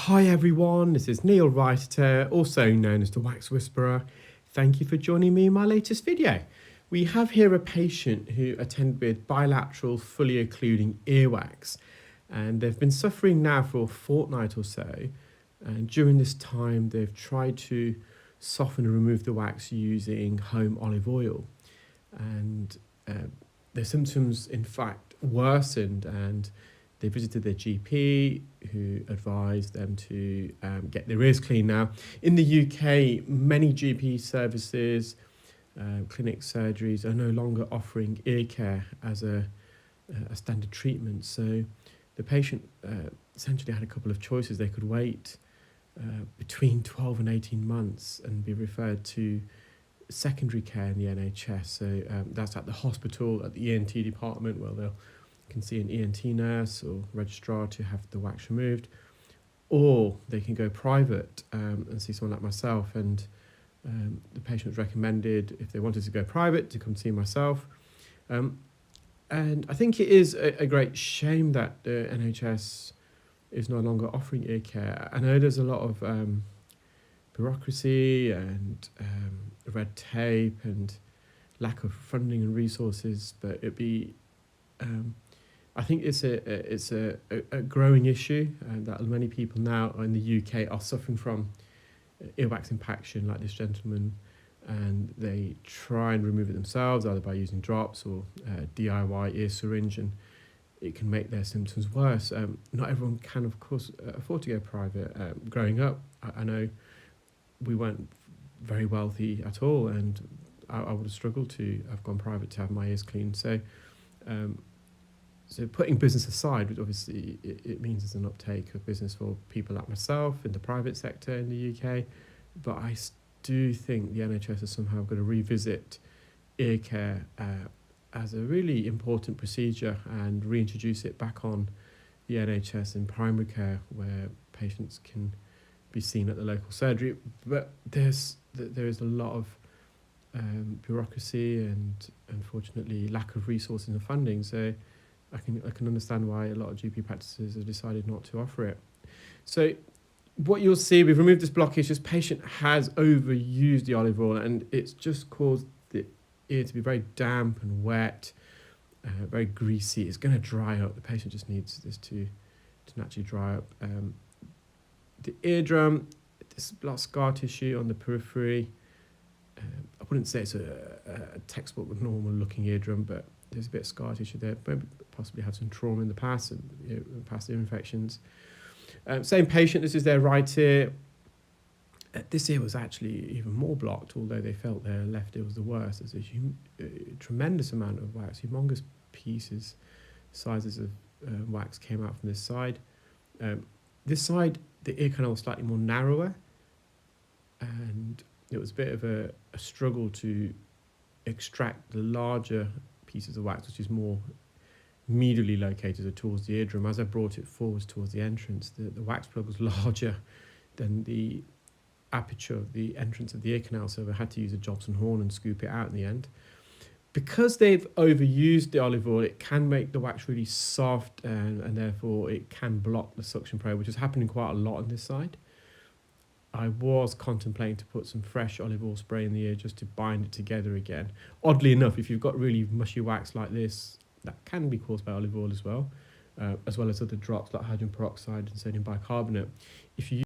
Hi everyone, this is Neil Writer, also known as the Wax Whisperer. Thank you for joining me in my latest video. We have here a patient who attended with bilateral fully occluding earwax, and they've been suffering now for a fortnight or so, and during this time they've tried to soften and remove the wax using home olive oil, and their symptoms in fact worsened, and they visited their GP, who advised them to get their ears cleaned. Now, in the UK, many GP services, clinic surgeries are no longer offering ear care as a standard treatment. So the patient essentially had a couple of choices. They could wait between 12 and 18 months and be referred to secondary care in the NHS. So that's at the hospital, at the ENT department, where they'll can see an ENT nurse or registrar to have the wax removed, or they can go private and see someone like myself. And the patient was recommended, if they wanted to go private, to come see myself. And I think it is a great shame that the NHS is no longer offering ear care. I know there's a lot of bureaucracy and red tape and lack of funding and resources, but it'd be I think it's a growing issue, and that many people now in the UK are suffering from earwax impaction, like this gentleman, and they try and remove it themselves, either by using drops or DIY ear syringe, and it can make their symptoms worse. Not everyone can, of course, afford to go private. Growing up, I know we weren't very wealthy at all, and I would have struggled to have gone private to have my ears cleaned. So putting business aside, which obviously it means there's an uptake of business for people like myself in the private sector in the UK, but I do think the NHS has somehow got to revisit ear care as a really important procedure and reintroduce it back on the NHS in primary care, where patients can be seen at the local surgery. But there is a lot of bureaucracy and, unfortunately, lack of resources and funding. So I can understand why a lot of GP practices have decided not to offer it. So what you'll see, we've removed this blockage. This patient has overused the olive oil, and it's just caused the ear to be very damp and wet, very greasy. It's going to dry up. The patient just needs this to naturally dry up. The eardrum, there's a lot of scar tissue on the periphery. I wouldn't say it's a textbook normal looking eardrum, but there's a bit of scar tissue there. Maybe possibly had some trauma in the past, and past ear infections. Same patient, this is their right ear. This ear was actually even more blocked, although they felt their left ear was the worst. There's a tremendous amount of wax, humongous pieces, sizes of wax came out from this side. This side, the ear canal was slightly more narrower, and it was a bit of a struggle to extract the larger pieces of wax, which is more medially located towards the eardrum. As I brought it forwards towards the entrance, the wax plug was larger than the aperture of the entrance of the ear canal, so I had to use a Jobson horn and scoop it out in the end. Because they've overused the olive oil, it can make the wax really soft, and therefore it can block the suction probe, which is happening quite a lot on this side. I was contemplating to put some fresh olive oil spray in the ear just to bind it together again. Oddly enough, if you've got really mushy wax like this, that can be caused by olive oil as well as other drops like hydrogen peroxide and sodium bicarbonate. If you